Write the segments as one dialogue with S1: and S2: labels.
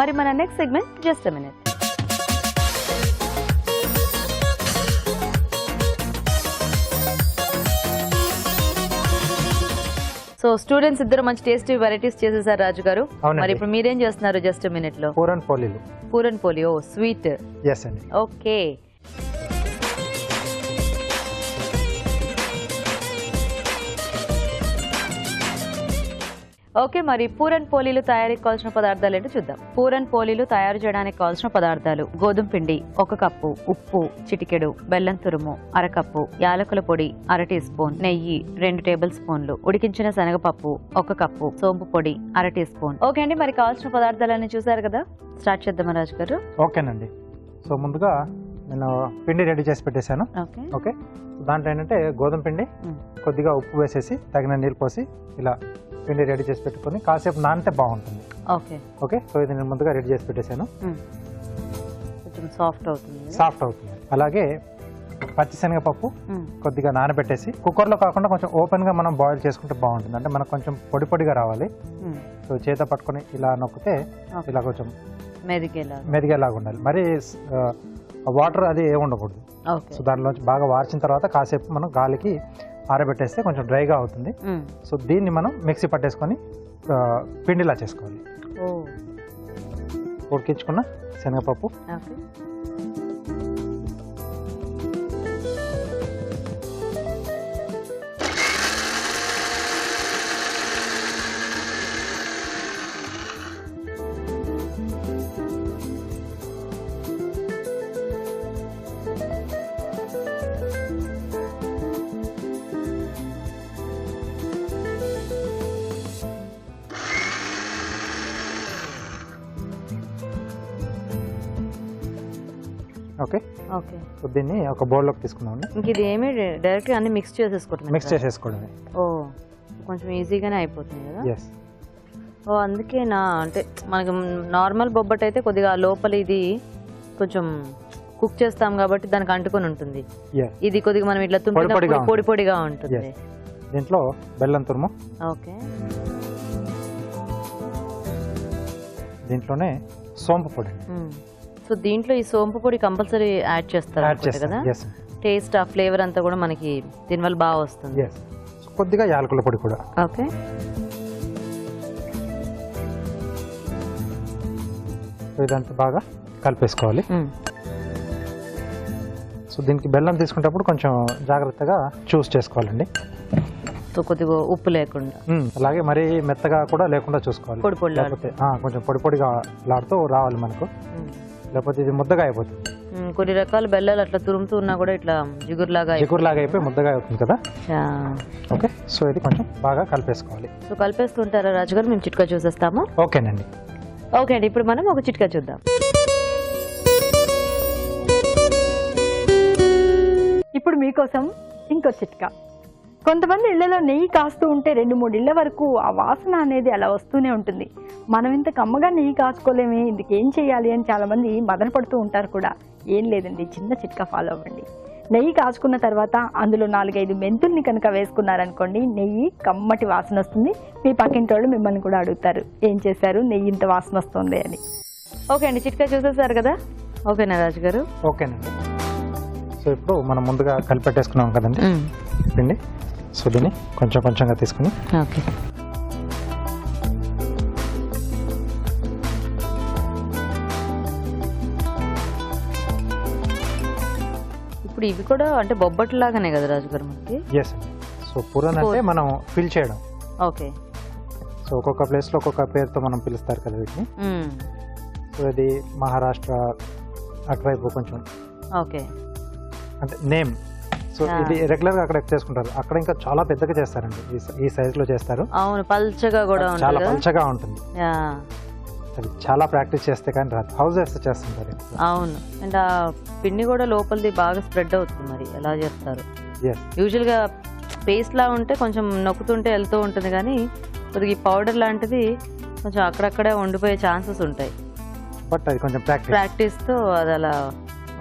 S1: మరి మన next segment just a minute. So students ఇద్దరు మంచి టేస్టీ వెరైటీస్ చేసేసారు రాజు గారు. మరి ఇప్పుడు మీరేం చేస్తున్నారు జస్ట్ మినిట్ లో?
S2: పూరన్ పోలీలు.
S1: పూరన్ పోలి, ఓ స్వీట్.
S2: ఎస్ అండి.
S1: Okay, okay. మరి పూరన్ పోలీలు తయారీకి కావాల్సిన పదార్థాలు ఏంటో చూద్దాం. పూరన్ పోలీలు తయారు చేయడానికి కావాల్సిన పదార్థాలు: గోధుమ పిండి 1 కప్పు, ఉప్పు చిటికెడు, బెల్లం తురుము అరకప్పు, యాలకుల పొడి 1/2 టీ స్పూన్, నెయ్యి 2 టేబుల్ స్పూన్లు, ఉడికించిన శనగపప్పు 1 కప్పు, సోంపు పొడి 1/2 టీ స్పూన్. ఓకే అండి, మరి కావాల్సిన పదార్థాలన్నీ చూసారు కదా, స్టార్ట్ చేద్దాం రాజు గారు.
S2: ఓకేనండి. సో ముందుగా నేను పిండి రెడీ చేసి పెట్టేశాను. ఓకే, దాంట్లో ఏంటంటే గోధుమ పిండి, కొద్దిగా ఉప్పు వేసేసి తగిన నీళ్ళు పోసి ఇలా పిండి రెడీ చేసి పెట్టుకొని కాసేపు నానితే బాగుంటుంది.
S1: Okay,
S2: okay. సో ఇది నేను ముందుగా రెడీ చేసి పెట్టేశాను.
S1: కొంచెం సాఫ్ట్ అవుతుంది.
S2: సాఫ్ట్ అవుతుంది. అలాగే పచ్చిశనగపప్పు కొద్దిగా నానబెట్టేసి కుక్కర్లో కాకుండా కొంచెం ఓపెన్గా మనం బాయిల్ చేసుకుంటే బాగుంటుంది. అంటే మనకు కొంచెం పొడి పొడిగా రావాలి. సో చేత పట్టుకొని ఇలా నొక్కితే ఇలా కొంచెం మెదిగేలాగా ఉండాలి. మరి వాటర్ అది ఏమి ఉండకూడదు. సో దాంట్లోంచి బాగా వార్చిన తర్వాత కాసేపు మనం గాలికి ఆరబెట్టేస్తే కొంచెం డ్రైగా అవుతుంది. సో దీన్ని మనం మిక్సీ పట్టేసుకొని పిండిలా చేసుకోవాలి. ఉడికించుకున్న శనగపప్పు, ఓకే.
S1: ఓకే,
S2: సో దీన్ని ఒక బౌల్లోకి తీసుకున్నామండి.
S1: ఇంక ఇది ఏమి డైరెక్ట్ అన్ని మిక్స్ చేసేసుకోవడం?
S2: మిక్స్ చేసేసుకోవడమే.
S1: ఓ, కొంచెం ఈజీగానే అయిపోతుంది కదా.
S2: ఎస్.
S1: ఓ, అందుకేనా అంటే మనకి నార్మల్ బొబ్బట్ అయితే కొద్దిగా లోపల ఇది కొంచెం కుక్ చేస్తాం కాబట్టి దానికి అంటుకొని ఉంటుంది. ఇది కొద్దిగా మనం ఇట్లా తుంపినప్పుడు పొడి పొడిగా ఉంటుంది.
S2: దీంట్లో బెల్లం తురుము.
S1: ఓకే.
S2: దీంట్లోనే సోంపు పొడి.
S1: సో దీంట్లో ఈ సోంపు పొడి కంపల్సరీ యాడ్ చేస్తారు కదా, టేస్ట్ ఆ ఫ్లేవర్ అంతా కూడా మనకి దీనివల్ల బాగా వస్తుంది.
S2: కొద్దిగా యాలకుల పొడి కూడా.
S1: ఓకే.
S2: ఇదంతా బాగా కలిపేసుకోవాలి. సో దీనికి బెల్లం తీసుకునేటప్పుడు కొంచెం జాగ్రత్తగా చూస్ చేసుకోవాలండి.
S1: కొద్దిగా ఉప్పు లేకుండా,
S2: అలాగే మరీ మెత్తగా కూడా లేకుండా చూసుకోవాలి.
S1: పొడి పొడి
S2: లేకపోతే కొంచెం పొడి పొడిగా లాడుతూ రావాలి మనకు, లేకపోతే ఇది ముద్దగా అయిపోతుంది.
S1: కొన్ని రకాల బెల్లాలు అట్లా తురుముతూ ఉన్నా కూడా ఇట్లా జిగురులాగా
S2: అయిపోయి ముద్దగా అవుతుంది కదా. ఓకే. సో ఇది కొంచెం బాగా కలిపేసుకోవాలి.
S1: సో కలిపేస్తుంటారా రాజు గారు? మేము చిట్కా చూసేస్తాము.
S2: ఓకేనండి.
S1: ఓకే అండి, ఇప్పుడు మనం ఒక చిట్కా చూద్దాం.
S3: ఇప్పుడు మీకోసం ఇంకో చిట్కా. కొంతమంది ఇళ్లలో నెయ్యి కాస్తూ ఉంటే 2-3 ఇళ్ల వరకు ఆ వాసన అనేది అలా వస్తూనే ఉంటుంది. మనం ఇంత కమ్మగా నెయ్యి కాసుకోలేమే, ఇందుకు ఏం చేయాలి అని చాలామంది మదన పడుతూ ఉంటారు కూడా. ఏం లేదండి, చిన్న చిట్కా ఫాలో అవ్వండి. నెయ్యి కాచుకున్న తర్వాత అందులో 4-5 మెంతుల్ని కనుక వేసుకున్నారనుకోండి, నెయ్యి కమ్మటి వాసన వస్తుంది. మీ పక్కింటి వాళ్ళు మిమ్మల్ని కూడా అడుగుతారు, ఏం చేశారు నెయ్యి ఇంత వాసన వస్తుంది అని.
S1: ఓకే అండి, చిట్కా చూసేసారు కదా. ఓకేనా రాజు గారు?
S2: ఓకేనండి. సో ఇప్పుడు మనం ముందుగా కలిపెట్టేసుకున్నాం కదండి పిండి. సో దీన్ని కొంచెం కొంచెంగా తీసుకుని
S1: ఓకే ఇప్పుడు ఇవి కూడా అంటే బొబ్బట్లు లాగానే కదా రాజు గారు మనకి?
S2: ఎస్. సో పూరన్ అంటే మనం ఫిల్ చేయడం.
S1: ఓకే.
S2: సో ఒక్కొక్క ప్లేస్లో ఒక్కొక్క పేరుతో మనం పిలుస్తారు కదా వీటిని. సో ఇది మహారాష్ట్ర అటువైపు కొంచెం
S1: ఓకే
S2: అంటే నేమ్. సో ఇది రెగ్యులర్గా అక్కడ చేసుకుంటారు. అక్కడ ఇంకా చాలా పెద్దగా చేస్తారండి, ఈ సైజులో చేస్తారు.
S1: అవును, పల్చగా కూడా
S2: చాలా పల్చగా ఉంటుంది. అది చాలా ప్రాక్టీస్ చేస్తే కానీ రాదు. హౌసెస్ చేస్తుంటారు.
S1: అవును, అండ్ ఆ పిండి కూడా లోపలిది బాగా స్ప్రెడ్ అవుతుంది. మరి ఎలా చేస్తారు? యూజువల్గా పేస్ట్ లా ఉంటే కొంచెం నొక్కుతుంటే వెళ్తూ ఉంటుంది, కానీ కొద్దిగా ఈ పౌడర్ లాంటిది కొంచెం అక్కడక్కడే ఉండిపోయే ఛాన్సెస్ ఉంటాయి.
S2: బట్ అది కొంచెం
S1: ప్రాక్టీస్తో అది అలా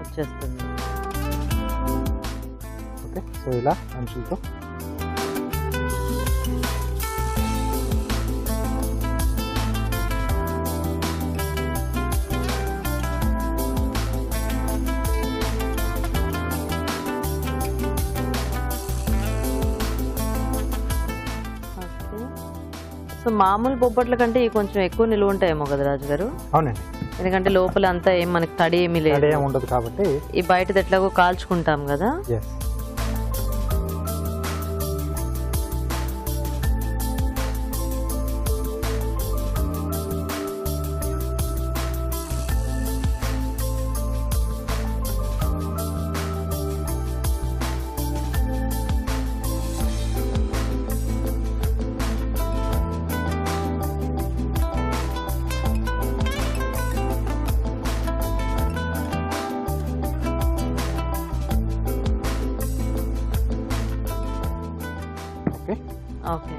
S1: వచ్చేస్తుంది.
S2: ఓకే. సో ఇలా అంచులతో
S1: సో మామూలు బొబ్బట్ల కంటే ఇవి కొంచెం ఎక్కువ నిలువ ఉంటాయేమో కదా రాజు గారు?
S2: అవునండి,
S1: ఎందుకంటే లోపల అంతా ఏం మనకి తడి ఏమీ లేదు,
S2: ఏం ఉండదు కాబట్టి.
S1: ఈ బయటది ఎట్లాగో కాల్చుకుంటాం కదా.
S2: ఎస్.
S1: ఓకే.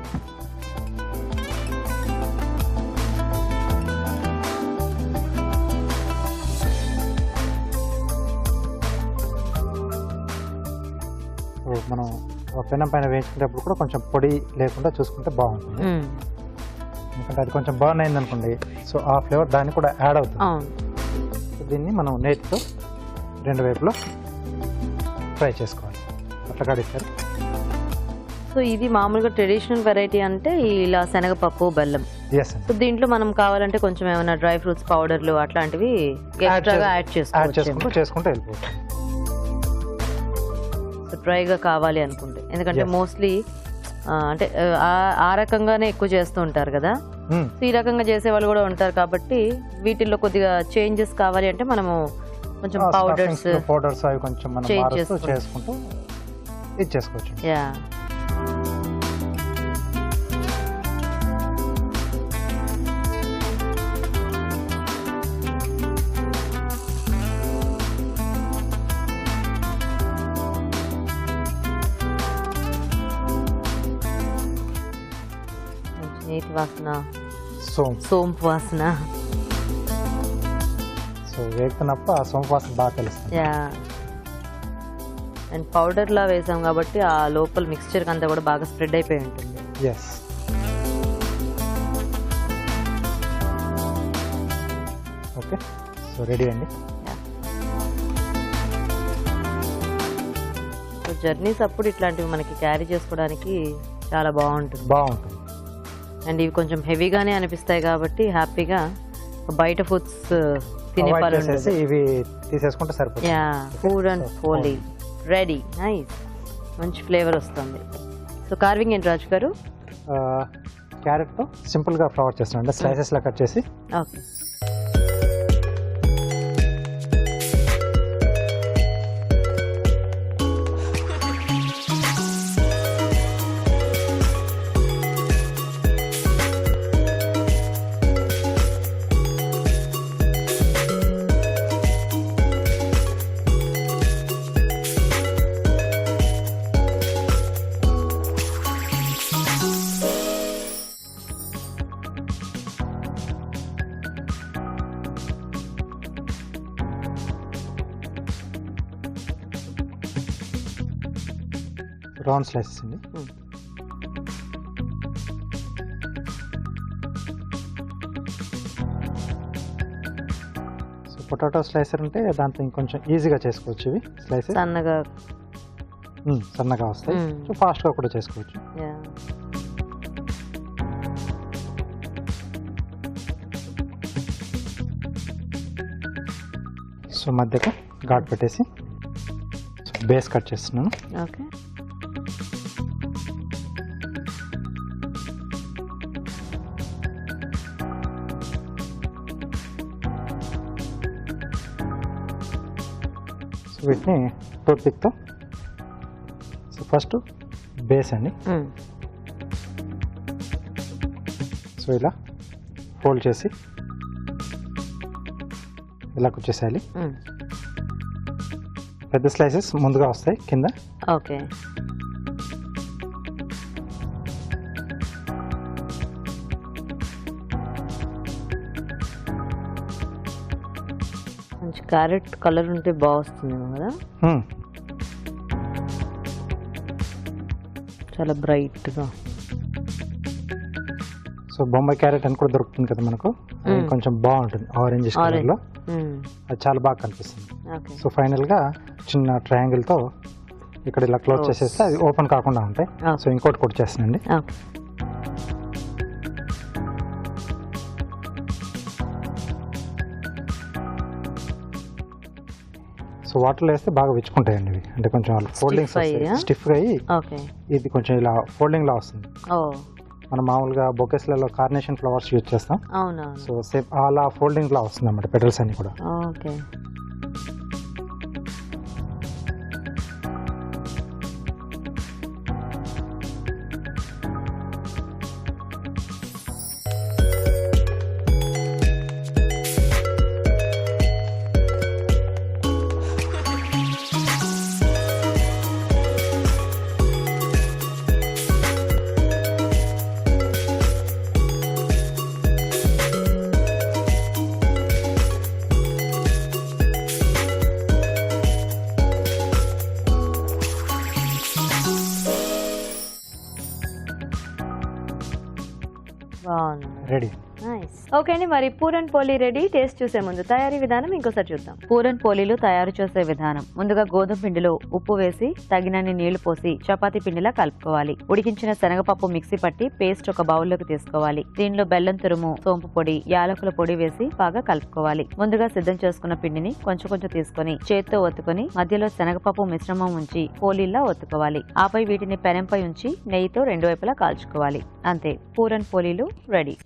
S2: మనం పెనం పైన వేయించుకునేటప్పుడు కూడా కొంచెం పొడి లేకుండా చూసుకుంటే బాగుంటుంది. ఎందుకంటే అది కొంచెం బర్న్ అయింది అనుకోండి, సో ఆ ఫ్లేవర్ దాన్ని కూడా యాడ్ అవుతుంది. దీన్ని మనం నేతితో రెండు వైపులో ఫ్రై చేసుకోవాలి. అట్లా కడిస్తారు.
S1: సో ఇది మామూలుగా ట్రెడిషనల్ వెరైటీ అంటే ఇలా శనగపప్పు బెల్లం. సో దీంట్లో మనం కావాలంటే కొంచెం ఏమైనా డ్రై ఫ్రూట్స్ పౌడర్లు అట్లాంటివి ఎక్స్ట్రాగా యాడ్
S2: చేసుకుంటూ వెళ్ళిపోతుంది.
S1: సో డ్రైగా కావాలి అనుకుంటే, ఎందుకంటే మోస్ట్లీ అంటే ఆ రకంగానే ఎక్కువ చేస్తూ ఉంటారు కదా. సో ఈ రకంగా చేసే వాళ్ళు కూడా ఉంటారు కాబట్టి వీటిల్లో కొద్దిగా చేంజెస్ కావాలి అంటే మనము కొంచెం పౌడర్స్
S2: అవి కొంచెం మనం చేసుకుంటూ ఇది చేసుకోవచ్చు.
S1: యా. నీటి వాసన, సోంపు వాసన.
S2: సో వేగుతున్నప్పుడు ఆ సోంపు వాసన బాగా తెలుస్తుంది.
S1: యా. అండ్ పౌడర్ లా వేసాం కాబట్టి ఆ లోపల మిక్స్చర్ అంతా కూడా బాగా స్ప్రెడ్ అయిపోయి ఉంటుంది.
S2: ఎస్. ఓకే, సో రెడీ అండి.
S1: సో జర్నీస్ అప్పుడు ఇట్లాంటివి మనకి క్యారీ చేసుకోవడానికి చాలా బాగుంటుంది. అండ్ ఇవి కొంచెం హెవీగానే అనిపిస్తాయి కాబట్టి హ్యాపీగా బయట ఫుడ్స్ తినే పని ఉండదు.
S2: ఇవి తీసేసుకుంటే సరిపోతుంది.
S1: యా. పూరన్ పోలి రెడీ. నైస్, మంచి ఫ్లేవర్ వస్తుంది. సో కార్వింగ్ ఏంటి రాజు గారు?
S2: క్యారెట్తో సింపుల్గా ఫ్లవర్ చేస్తున్నాం అంటే స్లైసెస్లా కట్ చేసి.
S1: ఓకే.
S2: రౌండ్ స్లైసెస్ అండి. సో పొటాటో స్లైసర్ అంటే దాంట్లో ఇంకొంచెం ఈజీగా చేసుకోవచ్చు. ఇవి స్లైసెస్ సన్నగా వస్తాయి. సో ఫాస్ట్గా కూడా చేసుకోవచ్చు. సో మధ్యకు ఘాట్ పెట్టేసి బేస్ కట్ చేస్తున్నాను.
S1: ఓకే.
S2: వీటిని టూత్ పిక్తో సో ఫస్ట్ బేస్ అండి. సో ఇలా ఫోల్డ్ చేసి ఇలా కుచ్చేసేయాలి. పెద్ద స్లైసెస్ ముందుగా వస్తాయి కింద.
S1: ఓకే. మంచి క్యారెట్ కలర్ ఉంటే బాగా వస్తుందేమో కదా. చాలా బ్రైట్గా.
S2: సో బొంబాయి క్యారెట్ అని కూడా దొరుకుతుంది కదా మనకు, అది కొంచెం బాగుంటుంది ఆరెంజ్ కలర్ లో, అది చాలా బాగా కనిపిస్తుంది. సో ఫైనల్ గా చిన్న ట్రయాంగిల్ తో ఇక్కడ ఇలా క్లోజ్ చేసేస్తే అది ఓపెన్ కాకుండా ఉంటాయి. సో ఇంకోటి కూడా చేస్తానండి. సో వాటర్లో వేస్తే బాగా విచ్చుకుంటాయండి ఇవి, అంటే కొంచెం ఫోల్డింగ్స్ స్టిఫ్గా అయ్యి ఇది కొంచెం ఇలా ఫోల్డింగ్ లా వస్తుంది. మనం మామూలుగా బొకేస్లలో కార్నేషన్ ఫ్లవర్స్ యూజ్ చేస్తాం, సో సేమ్ అలా ఫోల్డింగ్ లా వస్తుంది అన్నమాట పెటల్స్ అన్ని కూడా. రెడీ.
S1: ఓకే అండి, మరి పూరన్ పోలీ రెడీ. టేస్ట్ చూసే ముందు తయారీ విధానం ఇంకోసారి చూద్దాం. పూరన్ పోలీలు తయారు చేసే విధానం: ముందుగా గోధుమ పిండిలో ఉప్పు వేసి తగినన్ని నీళ్లు పోసి చపాతీ పిండిలా కలుపుకోవాలి. ఉడికించిన శనగపప్పు మిక్సీ పట్టి పేస్ట్ ఒక బౌల్లోకి తీసుకోవాలి. దీనిలో బెల్లం తురుము, సోంపు పొడి, యాలకుల పొడి వేసి బాగా కలుపుకోవాలి. ముందుగా సిద్ధం చేసుకున్న పిండిని కొంచెం కొంచెం తీసుకొని చేత్తో ఒత్తుకొని మధ్యలో శనగపప్పు మిశ్రమం ఉంచి పోలీలా ఒత్తుకోవాలి. ఆపై వీటిని పెనంపై ఉంచి నెయ్యితో రెండు వైపులా కాల్చుకోవాలి. అంతే, పూరన్ పోలీలు రెడీ.